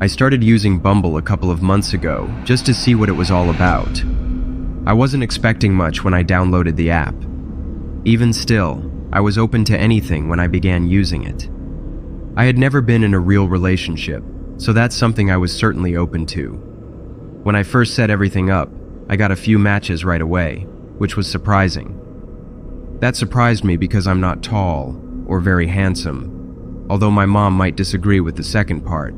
I started using Bumble a couple of months ago just to see what it was all about. I wasn't expecting much when I downloaded the app. Even still, I was open to anything when I began using it. I had never been in a real relationship, so that's something I was certainly open to. When I first set everything up, I got a few matches right away, which was surprising. That surprised me because I'm not tall or very handsome, although my mom might disagree with the second part.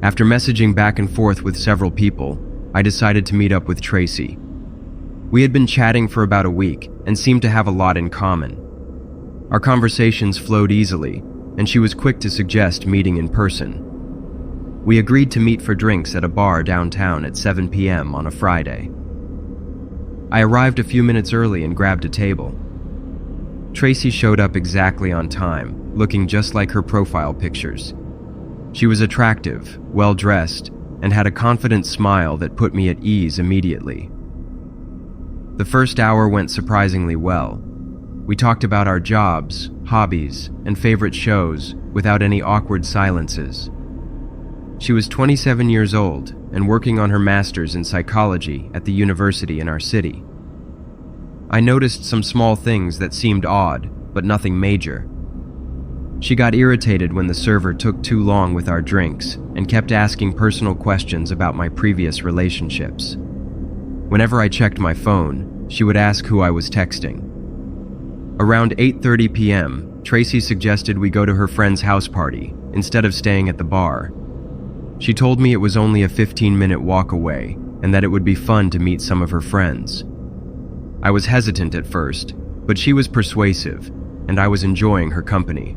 After messaging back and forth with several people, I decided to meet up with Tracy. We had been chatting for about a week and seemed to have a lot in common. Our conversations flowed easily, and she was quick to suggest meeting in person. We agreed to meet for drinks at a bar downtown at 7 p.m. on a Friday. I arrived a few minutes early and grabbed a table. Tracy showed up exactly on time, looking just like her profile pictures. She was attractive, well-dressed, and had a confident smile that put me at ease immediately. The first hour went surprisingly well. We talked about our jobs, hobbies, and favorite shows without any awkward silences. She was 27 years old and working on her master's in psychology at the university in our city. I noticed some small things that seemed odd, but nothing major. She got irritated when the server took too long with our drinks and kept asking personal questions about my previous relationships. Whenever I checked my phone, she would ask who I was texting. Around 8:30 p.m., Tracy suggested we go to her friend's house party instead of staying at the bar. She told me it was only a 15-minute walk away and that it would be fun to meet some of her friends. I was hesitant at first, but she was persuasive, and I was enjoying her company.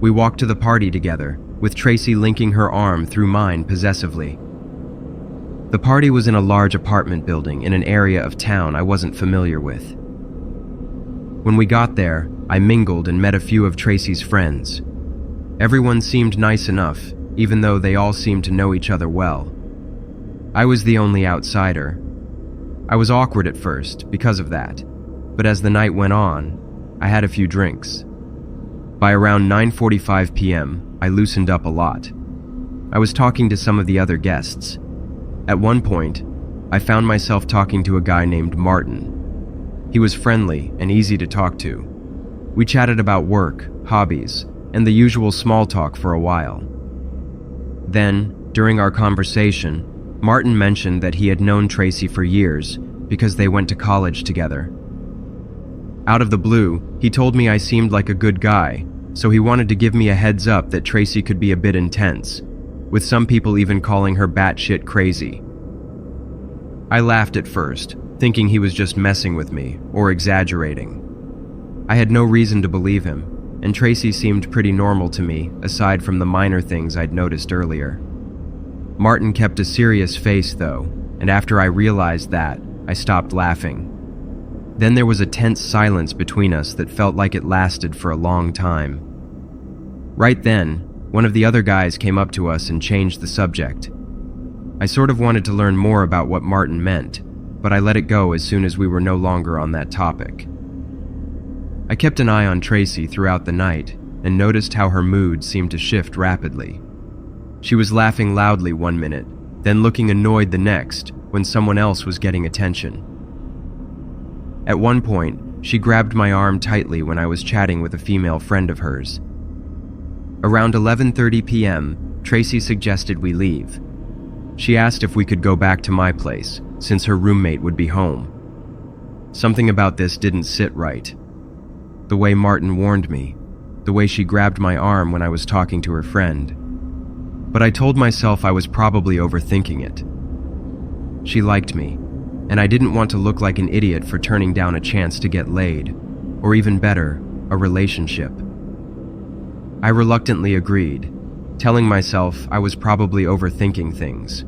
We walked to the party together, with Tracy linking her arm through mine possessively. The party was in a large apartment building in an area of town I wasn't familiar with. When we got there, I mingled and met a few of Tracy's friends. Everyone seemed nice enough, even though they all seemed to know each other well. I was the only outsider. I was awkward at first because of that, but as the night went on, I had a few drinks. By around 9:45 p.m., I loosened up a lot. I was talking to some of the other guests. At one point, I found myself talking to a guy named Martin. He was friendly and easy to talk to. We chatted about work, hobbies, and the usual small talk for a while. Then, during our conversation, Martin mentioned that he had known Tracy for years because they went to college together. Out of the blue, he told me I seemed like a good guy, so he wanted to give me a heads up that Tracy could be a bit intense, with some people even calling her batshit crazy. I laughed at first, thinking he was just messing with me or exaggerating. I had no reason to believe him, and Tracy seemed pretty normal to me aside from the minor things I'd noticed earlier. Martin kept a serious face though, and after I realized that, I stopped laughing. Then there was a tense silence between us that felt like it lasted for a long time. Right then, one of the other guys came up to us and changed the subject. I sort of wanted to learn more about what Martin meant, but I let it go as soon as we were no longer on that topic. I kept an eye on Tracy throughout the night and noticed how her mood seemed to shift rapidly. She was laughing loudly one minute, then looking annoyed the next when someone else was getting attention. At one point, she grabbed my arm tightly when I was chatting with a female friend of hers. Around 11:30 p.m., Tracy suggested we leave. She asked if we could go back to my place, since her roommate would be home. Something about this didn't sit right. The way Martin warned me, the way she grabbed my arm when I was talking to her friend. But I told myself I was probably overthinking it. She liked me, and I didn't want to look like an idiot for turning down a chance to get laid, or even better, a relationship. I reluctantly agreed, telling myself I was probably overthinking things.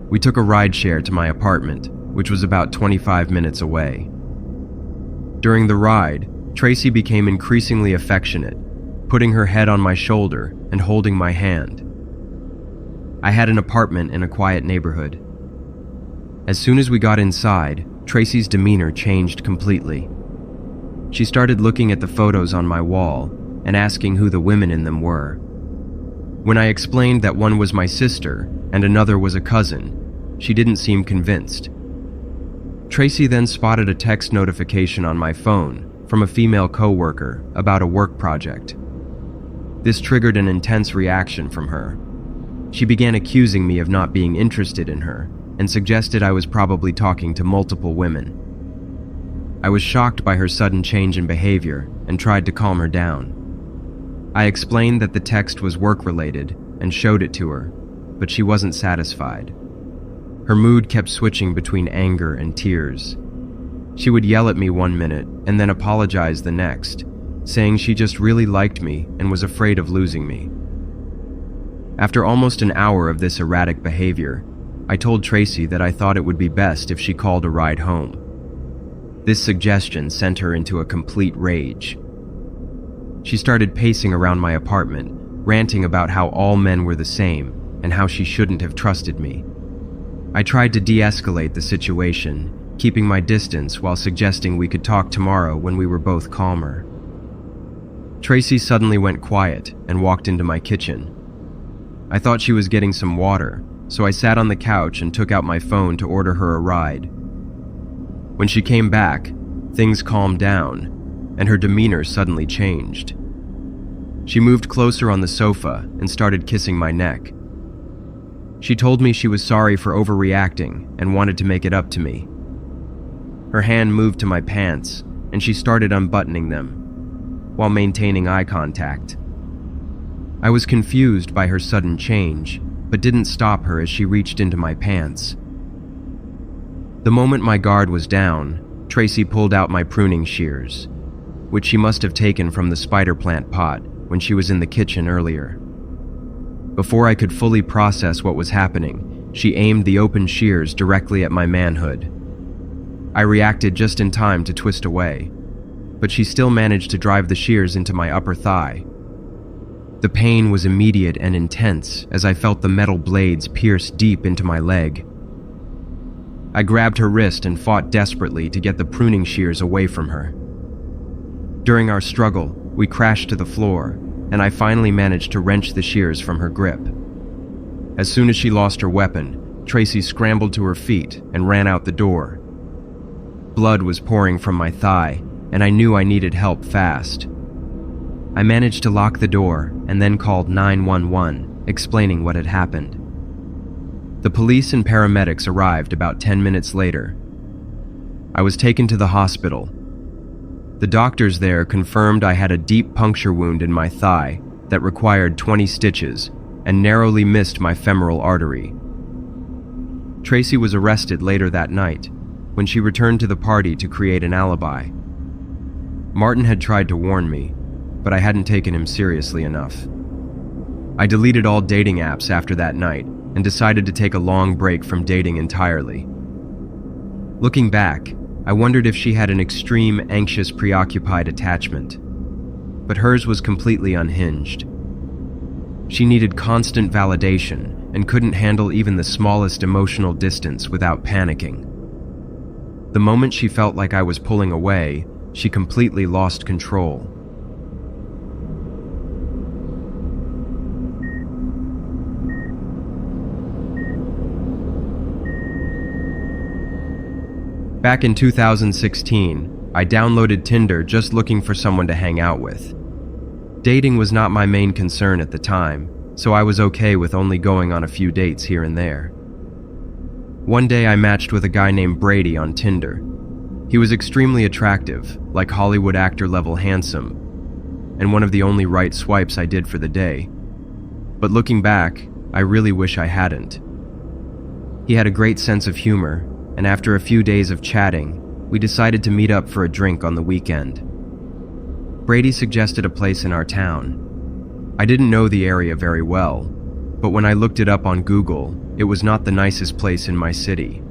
We took a rideshare to my apartment, which was about 25 minutes away. During the ride, Tracy became increasingly affectionate, putting her head on my shoulder and holding my hand. I had an apartment in a quiet neighborhood. As soon as we got inside, Tracy's demeanor changed completely. She started looking at the photos on my wall and asking who the women in them were. When I explained that one was my sister and another was a cousin, she didn't seem convinced. Tracy then spotted a text notification on my phone from a female coworker about a work project. This triggered an intense reaction from her. She began accusing me of not being interested in her and suggested I was probably talking to multiple women. I was shocked by her sudden change in behavior and tried to calm her down. I explained that the text was work-related and showed it to her, but she wasn't satisfied. Her mood kept switching between anger and tears. She would yell at me one minute and then apologize the next, saying she just really liked me and was afraid of losing me. After almost an hour of this erratic behavior, I told Tracy that I thought it would be best if she called a ride home. This suggestion sent her into a complete rage. She started pacing around my apartment, ranting about how all men were the same and how she shouldn't have trusted me. I tried to de-escalate the situation, keeping my distance while suggesting we could talk tomorrow when we were both calmer. Tracy suddenly went quiet and walked into my kitchen. I thought she was getting some water, so I sat on the couch and took out my phone to order her a ride. When she came back, things calmed down, and her demeanor suddenly changed. She moved closer on the sofa and started kissing my neck. She told me she was sorry for overreacting and wanted to make it up to me. Her hand moved to my pants, and she started unbuttoning them, while maintaining eye contact. I was confused by her sudden change, but didn't stop her as she reached into my pants. The moment my guard was down, Tracy pulled out my pruning shears, which she must have taken from the spider plant pot when she was in the kitchen earlier. Before I could fully process what was happening, she aimed the open shears directly at my manhood. I reacted just in time to twist away, but she still managed to drive the shears into my upper thigh. The pain was immediate and intense as I felt the metal blades pierce deep into my leg. I grabbed her wrist and fought desperately to get the pruning shears away from her. During our struggle, we crashed to the floor, and I finally managed to wrench the shears from her grip. As soon as she lost her weapon, Tracy scrambled to her feet and ran out the door. Blood was pouring from my thigh, and I knew I needed help fast. I managed to lock the door and then called 911, explaining what had happened. The police and paramedics arrived about 10 minutes later. I was taken to the hospital. The doctors there confirmed I had a deep puncture wound in my thigh that required 20 stitches and narrowly missed my femoral artery. Tracy was arrested later that night when she returned to the party to create an alibi. Martin had tried to warn me, but I hadn't taken him seriously enough. I deleted all dating apps after that night and decided to take a long break from dating entirely. Looking back, I wondered if she had an extreme, anxious, preoccupied attachment, but hers was completely unhinged. She needed constant validation and couldn't handle even the smallest emotional distance without panicking. The moment she felt like I was pulling away, she completely lost control. Back in 2016, I downloaded Tinder just looking for someone to hang out with. Dating was not my main concern at the time, so I was okay with only going on a few dates here and there. One day I matched with a guy named Brady on Tinder. He was extremely attractive, like Hollywood actor-level handsome, and one of the only right swipes I did for the day. But looking back, I really wish I hadn't. He had a great sense of humor, and after a few days of chatting, we decided to meet up for a drink on the weekend. Brady suggested a place in our town. I didn't know the area very well, but when I looked it up on Google, it was not the nicest place in my city.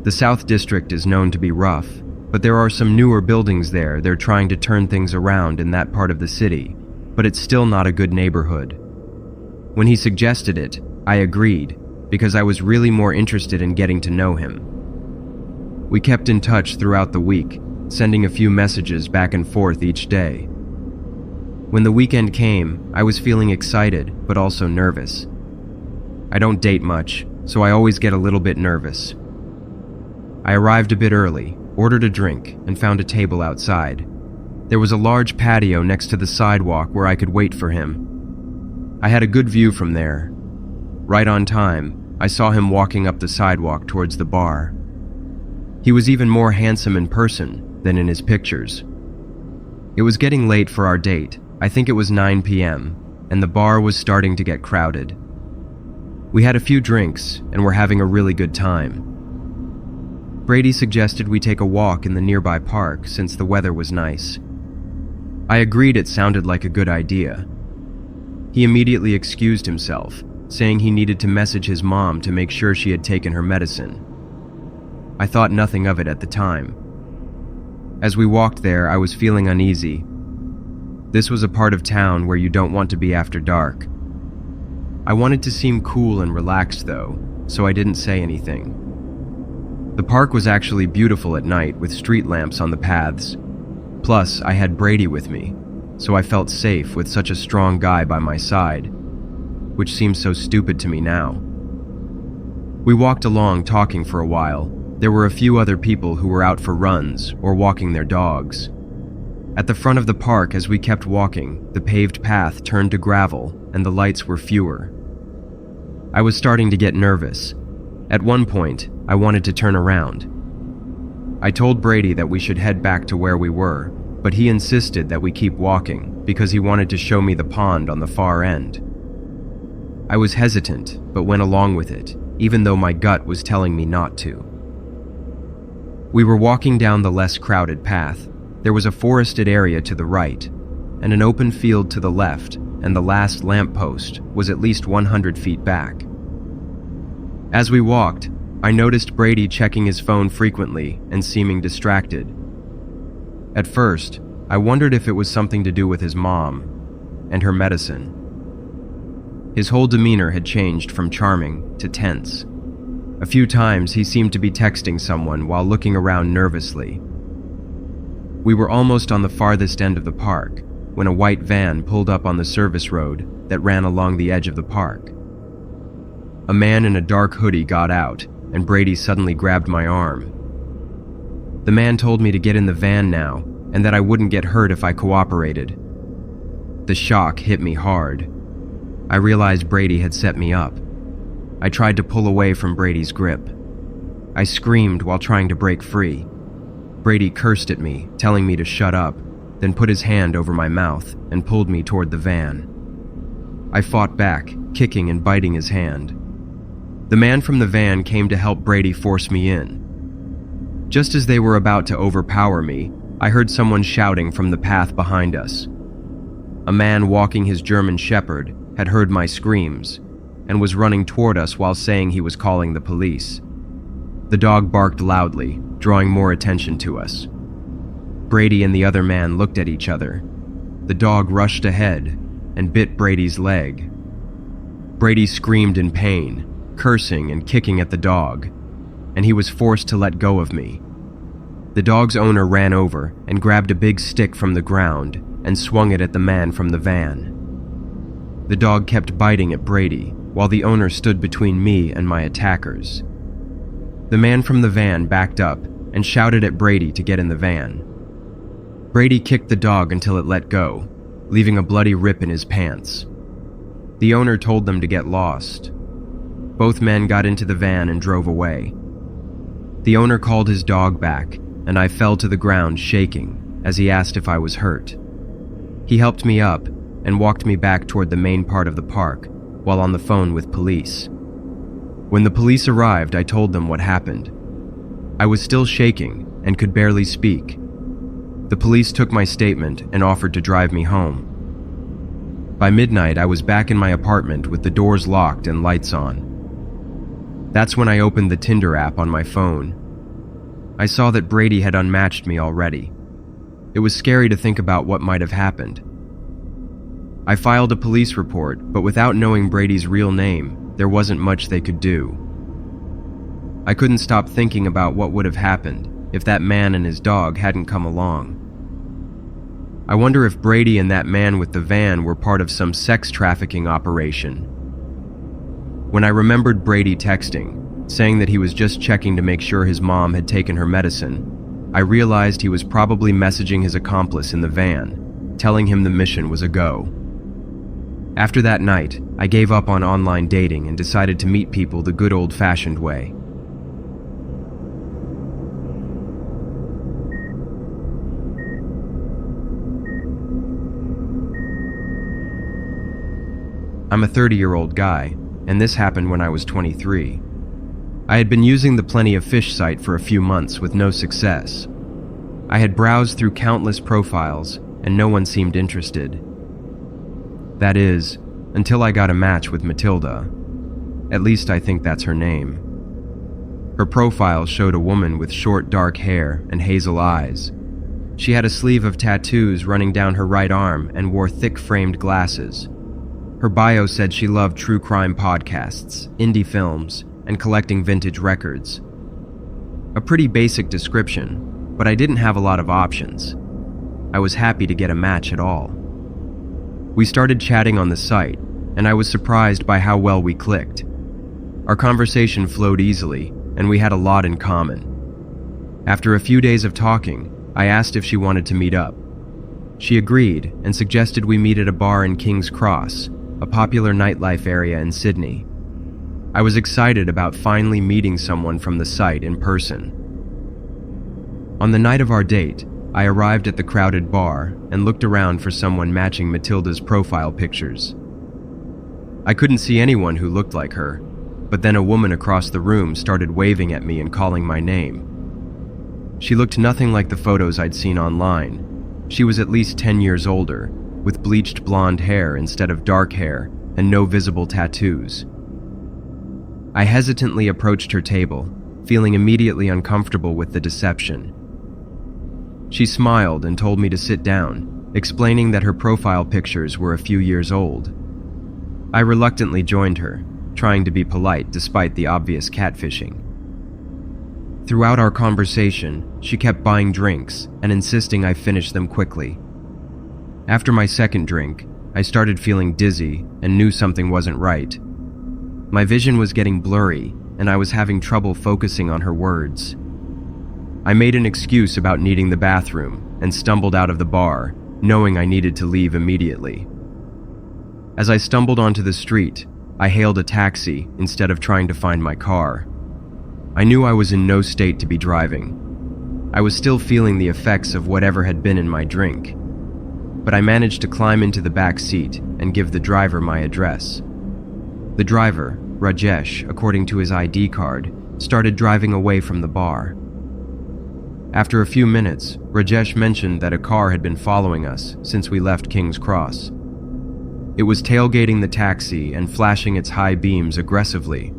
The South District is known to be rough, but there are some newer buildings there. They're trying to turn things around in that part of the city, but it's still not a good neighborhood. When he suggested it, I agreed, because I was really more interested in getting to know him. We kept in touch throughout the week, sending a few messages back and forth each day. When the weekend came, I was feeling excited, but also nervous. I don't date much, so I always get a little bit nervous. I arrived a bit early, ordered a drink, and found a table outside. There was a large patio next to the sidewalk where I could wait for him. I had a good view from there. Right on time, I saw him walking up the sidewalk towards the bar. He was even more handsome in person than in his pictures. It was getting late for our date. I think it was 9 p.m., and the bar was starting to get crowded. We had a few drinks and were having a really good time. Brady suggested we take a walk in the nearby park since the weather was nice. I agreed it sounded like a good idea. He immediately excused himself, saying he needed to message his mom to make sure she had taken her medicine. I thought nothing of it at the time. As we walked there, I was feeling uneasy. This was a part of town where you don't want to be after dark. I wanted to seem cool and relaxed though, so I didn't say anything. The park was actually beautiful at night with street lamps on the paths. Plus, I had Brady with me, so I felt safe with such a strong guy by my side, which seems so stupid to me now. We walked along talking for a while. There were a few other people who were out for runs or walking their dogs. At the front of the park, as we kept walking, the paved path turned to gravel and the lights were fewer. I was starting to get nervous. At one point, I wanted to turn around. I told Brady that we should head back to where we were, but he insisted that we keep walking because he wanted to show me the pond on the far end. I was hesitant, but went along with it, even though my gut was telling me not to. We were walking down the less crowded path. There was a forested area to the right, and an open field to the left, and the last lamppost was at least 100 feet back. As we walked, I noticed Brady checking his phone frequently and seeming distracted. At first, I wondered if it was something to do with his mom and her medicine. His whole demeanor had changed from charming to tense. A few times he seemed to be texting someone while looking around nervously. We were almost on the farthest end of the park when a white van pulled up on the service road that ran along the edge of the park. A man in a dark hoodie got out, and Brady suddenly grabbed my arm. The man told me to get in the van now, and that I wouldn't get hurt if I cooperated. The shock hit me hard. I realized Brady had set me up. I tried to pull away from Brady's grip. I screamed while trying to break free. Brady cursed at me, telling me to shut up, then put his hand over my mouth and pulled me toward the van. I fought back, kicking and biting his hand. The man from the van came to help Brady force me in. Just as they were about to overpower me, I heard someone shouting from the path behind us. A man walking his German Shepherd had heard my screams and was running toward us while saying he was calling the police. The dog barked loudly, drawing more attention to us. Brady and the other man looked at each other. The dog rushed ahead and bit Brady's leg. Brady screamed in pain, cursing and kicking at the dog, and he was forced to let go of me. The dog's owner ran over and grabbed a big stick from the ground and swung it at the man from the van. The dog kept biting at Brady, while the owner stood between me and my attackers. The man from the van backed up and shouted at Brady to get in the van. Brady kicked the dog until it let go, leaving a bloody rip in his pants. The owner told them to get lost. Both men got into the van and drove away. The owner called his dog back, and I fell to the ground shaking as he asked if I was hurt. He helped me up and walked me back toward the main part of the park while on the phone with police. When the police arrived, I told them what happened. I was still shaking and could barely speak. The police took my statement and offered to drive me home. By midnight, I was back in my apartment with the doors locked and lights on. That's when I opened the Tinder app on my phone. I saw that Brady had unmatched me already. It was scary to think about what might have happened. I filed a police report, but without knowing Brady's real name, there wasn't much they could do. I couldn't stop thinking about what would have happened if that man and his dog hadn't come along. I wonder if Brady and that man with the van were part of some sex trafficking operation. When I remembered Brady texting, saying that he was just checking to make sure his mom had taken her medicine, I realized he was probably messaging his accomplice in the van, telling him the mission was a go. After that night, I gave up on online dating and decided to meet people the good old-fashioned way. I'm a 30-year-old guy, and this happened when I was 23. I had been using the Plenty of Fish site for a few months with no success. I had browsed through countless profiles, and no one seemed interested. That is, until I got a match with Matilda. At least I think that's her name. Her profile showed a woman with short dark hair and hazel eyes. She had a sleeve of tattoos running down her right arm and wore thick framed glasses. Her bio said she loved true crime podcasts, indie films, and collecting vintage records. A pretty basic description, but I didn't have a lot of options. I was happy to get a match at all. We started chatting on the site, and I was surprised by how well we clicked. Our conversation flowed easily, and we had a lot in common. After a few days of talking, I asked if she wanted to meet up. She agreed and suggested we meet at a bar in King's Cross, a popular nightlife area in Sydney. I was excited about finally meeting someone from the site in person. On the night of our date, I arrived at the crowded bar and looked around for someone matching Matilda's profile pictures. I couldn't see anyone who looked like her, but then a woman across the room started waving at me and calling my name. She looked nothing like the photos I'd seen online. She was at least 10 years older, with bleached blonde hair instead of dark hair and no visible tattoos. I hesitantly approached her table, feeling immediately uncomfortable with the deception. She smiled and told me to sit down, explaining that her profile pictures were a few years old. I reluctantly joined her, trying to be polite despite the obvious catfishing. Throughout our conversation, she kept buying drinks and insisting I finish them quickly. After my second drink, I started feeling dizzy and knew something wasn't right. My vision was getting blurry, and I was having trouble focusing on her words. I made an excuse about needing the bathroom and stumbled out of the bar, knowing I needed to leave immediately. As I stumbled onto the street, I hailed a taxi instead of trying to find my car. I knew I was in no state to be driving. I was still feeling the effects of whatever had been in my drink. But I managed to climb into the back seat and give the driver my address. The driver, Rajesh, according to his ID card, started driving away from the bar. After a few minutes, Rajesh mentioned that a car had been following us since we left King's Cross. It was tailgating the taxi and flashing its high beams aggressively.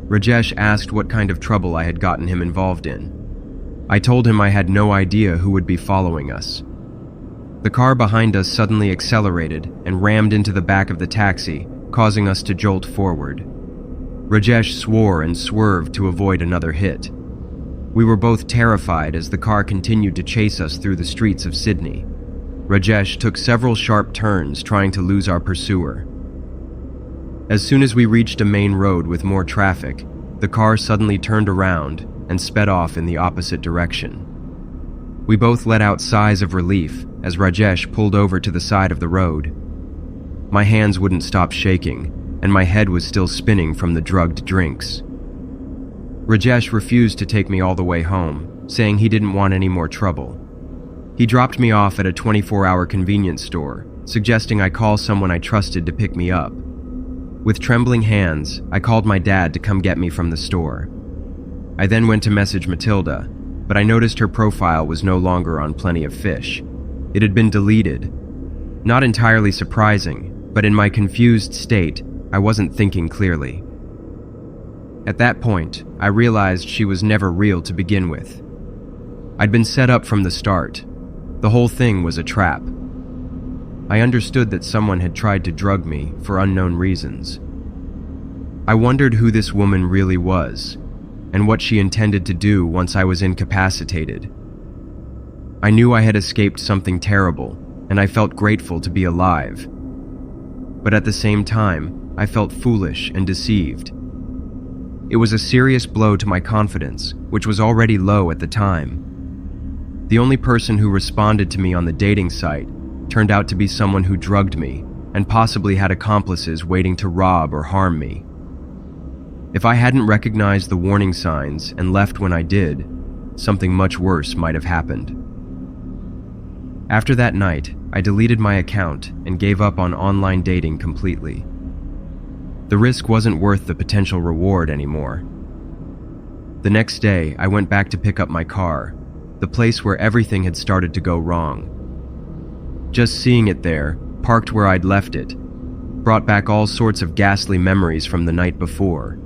Rajesh asked what kind of trouble I had gotten him involved in. I told him I had no idea who would be following us. The car behind us suddenly accelerated and rammed into the back of the taxi, causing us to jolt forward. Rajesh swore and swerved to avoid another hit. We were both terrified as the car continued to chase us through the streets of Sydney. Rajesh took several sharp turns trying to lose our pursuer. As soon as we reached a main road with more traffic, the car suddenly turned around and sped off in the opposite direction. We both let out sighs of relief as Rajesh pulled over to the side of the road. My hands wouldn't stop shaking, and my head was still spinning from the drugged drinks. Rajesh refused to take me all the way home, saying he didn't want any more trouble. He dropped me off at a 24-hour convenience store, suggesting I call someone I trusted to pick me up. With trembling hands, I called my dad to come get me from the store. I then went to message Matilda, but I noticed her profile was no longer on Plenty of Fish. It had been deleted. Not entirely surprising, but in my confused state, I wasn't thinking clearly. At that point, I realized she was never real to begin with. I'd been set up from the start. The whole thing was a trap. I understood that someone had tried to drug me for unknown reasons. I wondered who this woman really was, and what she intended to do once I was incapacitated. I knew I had escaped something terrible, and I felt grateful to be alive. But at the same time, I felt foolish and deceived. It was a serious blow to my confidence, which was already low at the time. The only person who responded to me on the dating site turned out to be someone who drugged me and possibly had accomplices waiting to rob or harm me. If I hadn't recognized the warning signs and left when I did, something much worse might have happened. After that night, I deleted my account and gave up on online dating completely. The risk wasn't worth the potential reward anymore. The next day, I went back to pick up my car, the place where everything had started to go wrong. Just seeing it there, parked where I'd left it, brought back all sorts of ghastly memories from the night before,